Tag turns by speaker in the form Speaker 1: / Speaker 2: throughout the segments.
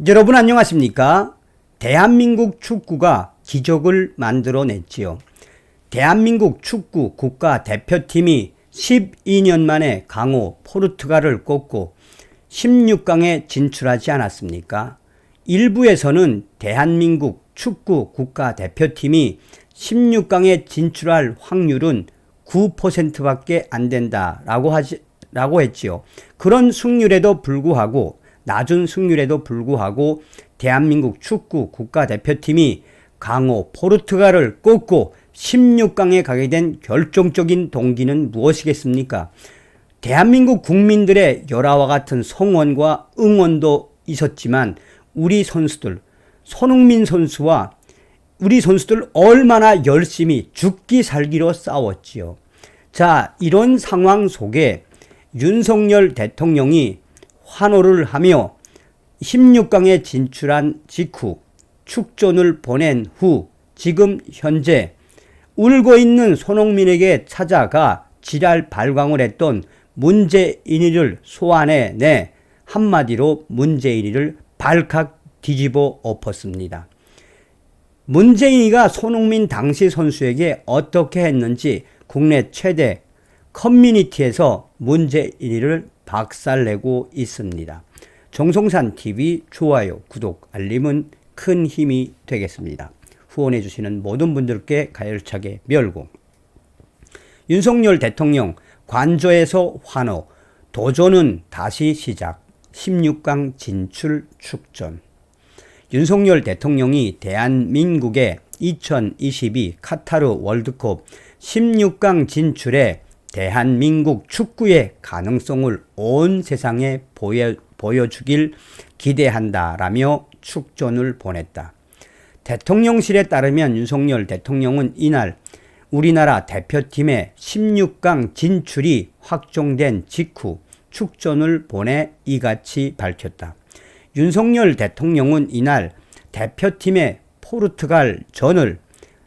Speaker 1: 여러분 안녕하십니까? 대한민국 축구가 기적을 만들어냈지요. 대한민국 축구 국가대표팀이 12년 만에 강호 포르투갈을 꺾고 16강에 진출하지 않았습니까? 일부에서는 대한민국 축구 국가대표팀이 16강에 진출할 확률은 9%밖에 안 된다라고 했지요. 그런 승률에도 불구하고 낮은 승률에도 불구하고 대한민국 축구 국가대표팀이 강호 포르투갈을 꺾고 16강에 가게 된 결정적인 동기는 무엇이겠습니까? 대한민국 국민들의 열화와 같은 성원과 응원도 있었지만 우리 선수들, 손흥민 선수와 우리 선수들 얼마나 열심히 죽기 살기로 싸웠지요. 자, 이런 상황 속에 윤석열 대통령이 환호를 하며 16강에 진출한 직후 축전을 보낸 후 지금 현재 울고 있는 손흥민에게 찾아가 지랄 발광을 했던 문재인이를 소환해내 한마디로 문재인이를 발칵 뒤집어 엎었습니다. 문재인이가 손흥민 당시 선수에게 어떻게 했는지 국내 최대 커뮤니티에서 문재인이를 박살내고 있습니다. 정성산TV 좋아요, 구독, 알림은 큰 힘이 되겠습니다. 후원해 주시는 모든 분들께 가열차게 멸공. 윤석열 대통령 관저에서 환호, 도전은 다시 시작, 16강 진출 축전. 윤석열 대통령이 대한민국의 2022 카타르 월드컵 16강 진출에 대한민국 축구의 가능성을 온 세상에 보여주길 기대한다라며 축전을 보냈다. 대통령실에 따르면 윤석열 대통령은 이날 우리나라 대표팀의 16강 진출이 확정된 직후 축전을 보내 이같이 밝혔다. 윤석열 대통령은 이날 대표팀의 포르투갈 전을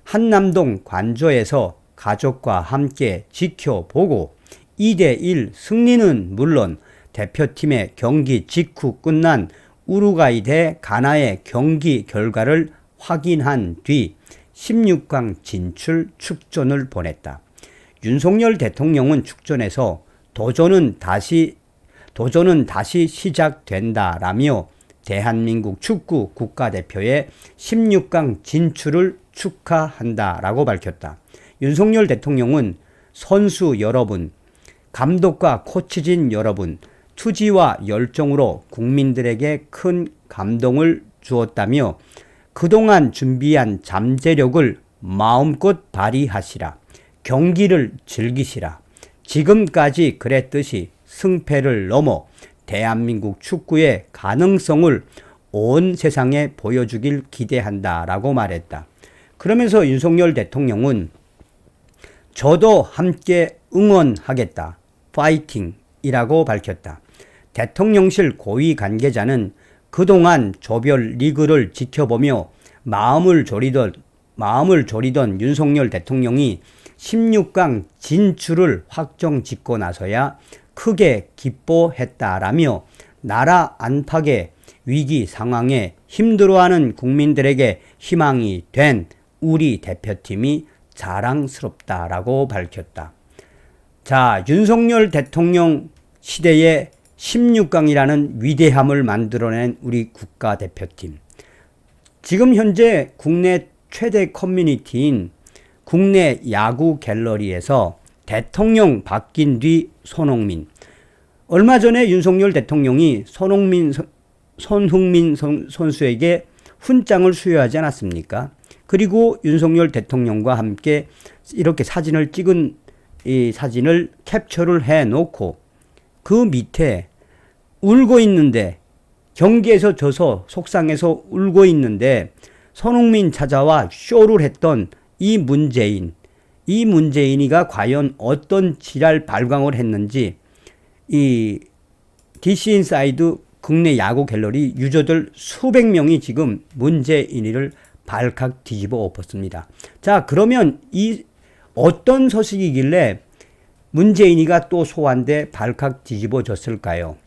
Speaker 1: 한남동 관저에서 가족과 함께 지켜보고 2대1 승리는 물론 대표팀의 경기 직후 끝난 우루과이 대 가나의 경기 결과를 확인한 뒤 16강 진출 축전을 보냈다. 윤석열 대통령은 축전에서 도전은 다시 시작된다라며 대한민국 축구 국가대표의 16강 진출을 축하한다라고 밝혔다. 윤석열 대통령은 선수 여러분, 감독과 코치진 여러분, 투지와 열정으로 국민들에게 큰 감동을 주었다며 그동안 준비한 잠재력을 마음껏 발휘하시라. 경기를 즐기시라. 지금까지 그랬듯이 승패를 넘어 대한민국 축구의 가능성을 온 세상에 보여주길 기대한다라고 말했다. 그러면서 윤석열 대통령은 저도 함께 응원하겠다. 파이팅이라고 밝혔다. 대통령실 고위 관계자는 그동안 조별 리그를 지켜보며 마음을 졸이던 윤석열 대통령이 16강 진출을 확정 짓고 나서야 크게 기뻐했다라며 나라 안팎의 위기 상황에 힘들어하는 국민들에게 희망이 된 우리 대표팀이 자랑스럽다라고 밝혔다. 자, 윤석열 대통령 시대에 16강이라는 위대함을 만들어낸 우리 국가대표팀. 지금 현재 국내 최대 커뮤니티인 국내 야구 갤러리에서 대통령 바뀐 뒤 손흥민. 얼마 전에 윤석열 대통령이 손흥민 선수에게 훈장을 수여하지 않았습니까? 그리고 윤석열 대통령과 함께 이렇게 사진을 찍은 이 사진을 캡처를 해놓고 그 밑에 울고 있는데 경기에서 져서 속상해서 울고 있는데 손흥민 찾아와 쇼를 했던 이 문재인이가 과연 어떤 지랄 발광을 했는지 이 DC 인사이드 국내 야구 갤러리 유저들 수백 명이 지금 문재인이를 발칵 뒤집어 엎었습니다. 자, 그러면 이 어떤 소식이길래 문재인이가 또 소환돼 발칵 뒤집어졌을까요?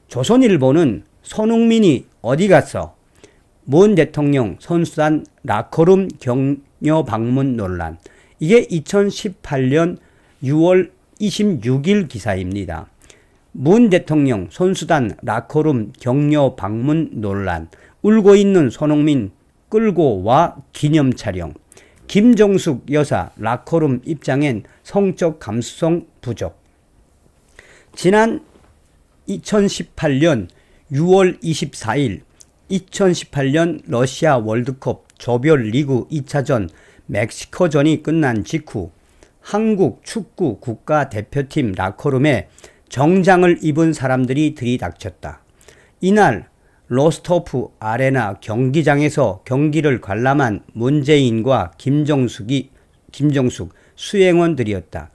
Speaker 1: 조선일보는 손흥민이 어디 갔어? 문 대통령 선수단 라커룸 격려 방문 논란. 이게 2018년 6월 26일 기사입니다. 문 대통령 선수단 라커룸 격려 방문 논란. 울고 있는 손흥민 끌고 와 기념 촬영. 김정숙 여사 라커룸 입장엔 성적 감수성 부족. 지난 2018년 6월 24일 2018년 러시아 월드컵 조별리그 2차전 멕시코전이 끝난 직후 한국 축구 국가대표팀 라커룸에 정장을 입은 사람들이 들이닥쳤다. 이날 로스토프 아레나 경기장에서 경기를 관람한 문재인과 김정숙 수행원들이었다.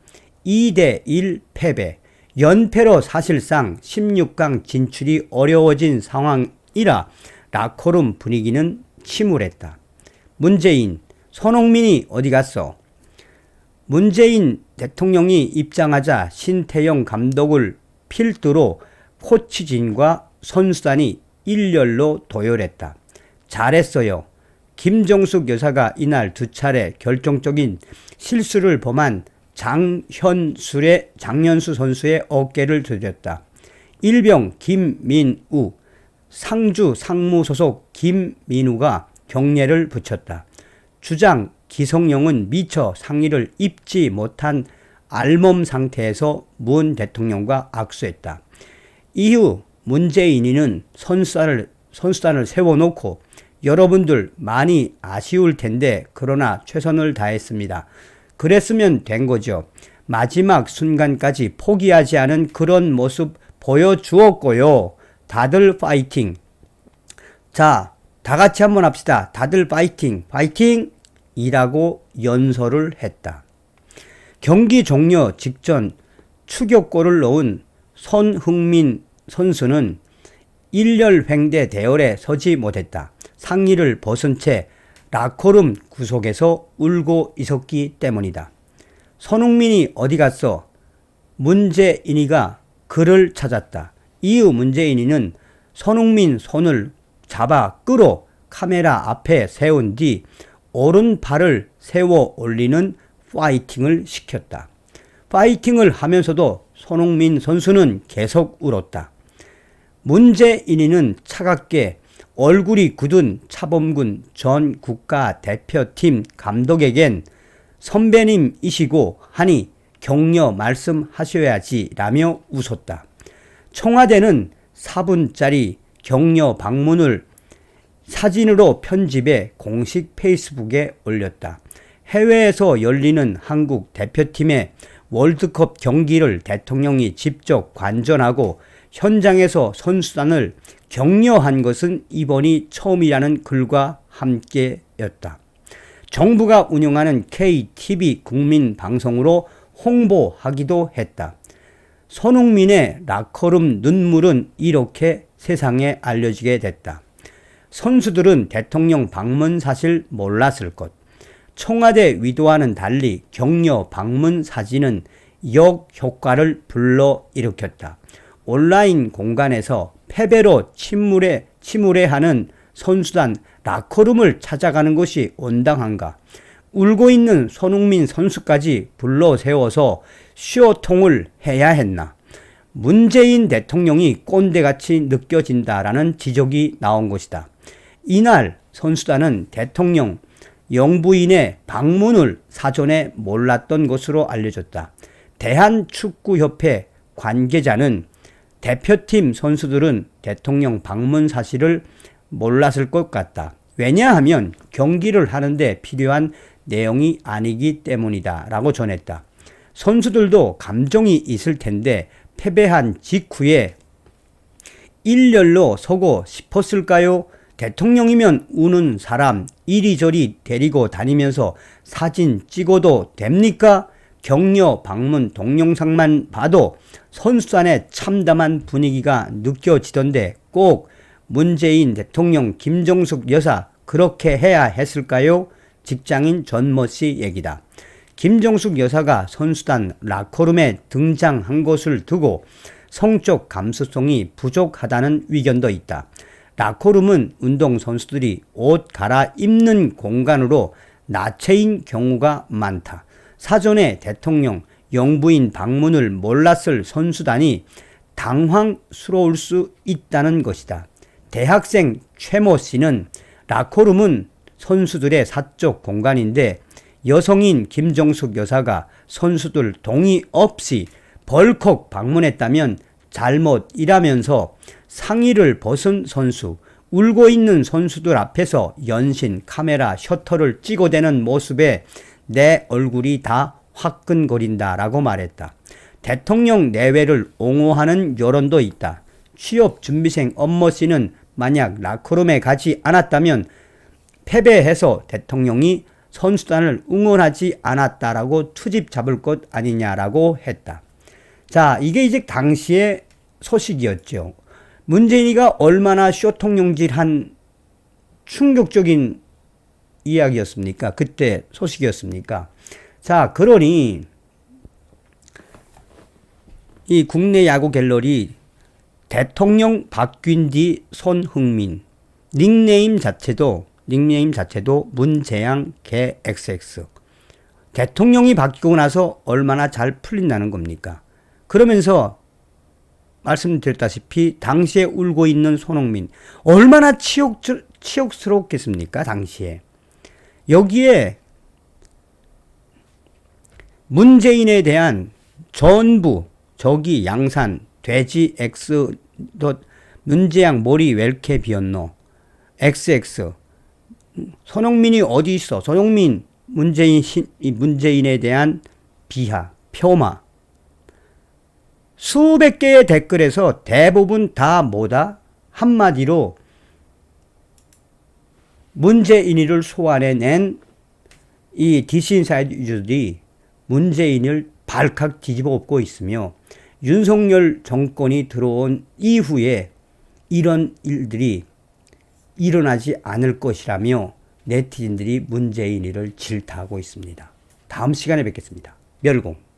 Speaker 1: 2대1 패배. 연패로 사실상 16강 진출이 어려워진 상황이라 라커룸 분위기는 침울했다. 문재인, 손흥민이 어디 갔어? 문재인 대통령이 입장하자 신태영 감독을 필두로 코치진과 선수단이 일렬로 도열했다. 잘했어요. 김정숙 여사가 이날 두 차례 결정적인 실수를 범한 장현수 선수의 어깨를 두드렸다. 일병 김민우, 상주 상무 소속 김민우가 경례를 붙였다. 주장 기성용은 미처 상의를 입지 못한 알몸 상태에서 문 대통령과 악수했다. 이후 문재인이는 선수단을 세워놓고 여러분들 많이 아쉬울 텐데 그러나 최선을 다했습니다. 그랬으면 된 거죠. 마지막 순간까지 포기하지 않은 그런 모습 보여주었고요. 다들 파이팅. 자, 다 같이 한번 합시다. 다들 파이팅, 파이팅! 이라고 연설을 했다. 경기 종료 직전 추격골을 넣은 손흥민 선수는 일렬횡대 대열에 서지 못했다. 상의를 벗은 채 라커룸 구석에서 울고 있었기 때문이다. 손흥민이 어디 갔어? 문재인이가 그를 찾았다. 이후 문재인이는 손흥민 손을 잡아 끌어 카메라 앞에 세운 뒤 오른팔을 세워 올리는 파이팅을 시켰다. 파이팅을 하면서도 손흥민 선수는 계속 울었다. 문재인이는 차갑게 얼굴이 굳은 차범근 전 국가대표팀 감독에겐 선배님이시고 하니 격려 말씀하셔야지 라며 웃었다. 청와대는 4분짜리 격려 방문을 사진으로 편집해 공식 페이스북에 올렸다. 해외에서 열리는 한국 대표팀의 월드컵 경기를 대통령이 직접 관전하고 현장에서 선수단을 격려한 것은 이번이 처음이라는 글과 함께였다. 정부가 운영하는 KTV 국민방송으로 홍보하기도 했다. 손흥민의 라커룸 눈물은 이렇게 세상에 알려지게 됐다. 선수들은 대통령 방문 사실 몰랐을 것. 청와대 위도와는 달리 격려 방문 사진은 역효과를 불러일으켰다. 온라인 공간에서 패배로 침울해하는 선수단 라커룸을 찾아가는 것이 온당한가? 울고 있는 손흥민 선수까지 불러 세워서 쇼통을 해야 했나? 문재인 대통령이 꼰대같이 느껴진다라는 지적이 나온 것이다. 이날 선수단은 대통령 영부인의 방문을 사전에 몰랐던 것으로 알려졌다. 대한축구협회 관계자는 대표팀 선수들은 대통령 방문 사실을 몰랐을 것 같다. 왜냐하면 경기를 하는데 필요한 내용이 아니기 때문이다 라고 전했다. 선수들도 감정이 있을 텐데 패배한 직후에 일렬로 서고 싶었을까요? 대통령이면 우는 사람 이리저리 데리고 다니면서 사진 찍어도 됩니까? 격려 방문 동영상만 봐도 선수단의 참담한 분위기가 느껴지던데 꼭 문재인 대통령 김정숙 여사 그렇게 해야 했을까요? 직장인 전모 씨 얘기다. 김정숙 여사가 선수단 라커룸에 등장한 것을 두고 성적 감수성이 부족하다는 의견도 있다. 라커룸은 운동선수들이 옷 갈아입는 공간으로 나체인 경우가 많다. 사전에 대통령, 영부인 방문을 몰랐을 선수단이 당황스러울 수 있다는 것이다. 대학생 최모 씨는 라커룸은 선수들의 사적 공간인데 여성인 김정숙 여사가 선수들 동의 없이 벌컥 방문했다면 잘못이라면서 상의를 벗은 선수, 울고 있는 선수들 앞에서 연신 카메라 셔터를 찍어대는 모습에 내 얼굴이 다 화끈거린다라고 말했다. 대통령 내외를 옹호하는 여론도 있다. 취업 준비생 엄모 씨는 만약 라커룸에 가지 않았다면 패배해서 대통령이 선수단을 응원하지 않았다라고 투집 잡을 것 아니냐라고 했다. 자, 이게 이제 당시의 소식이었죠. 문재인이가 얼마나 쇼통령질한 충격적인 이야기였습니까? 그때 소식이었습니까? 자, 그러니 이 국내 야구 갤러리 대통령 바뀐 뒤 손흥민 닉네임 자체도 문재양 개 XX. 대통령이 바뀌고 나서 얼마나 잘 풀린다는 겁니까? 그러면서 말씀드렸다시피 당시에 울고 있는 손흥민 얼마나 치욕스럽겠습니까? 당시에. 여기에 문재인에 대한 전부 저기 양산 돼지 X 문재양 머리 왜 이렇게 비었노 XX 손흥민이 어디 있어? 손흥민 문재인에 대한 비하, 폄하 수백 개의 댓글에서 대부분 다 뭐다? 한마디로 문재인이를 소환해낸 이 디스인사이드 유저들이 문재인을 발칵 뒤집어 엎고 있으며 윤석열 정권이 들어온 이후에 이런 일들이 일어나지 않을 것이라며 네티즌들이 문재인이를 질타하고 있습니다. 다음 시간에 뵙겠습니다. 멸공.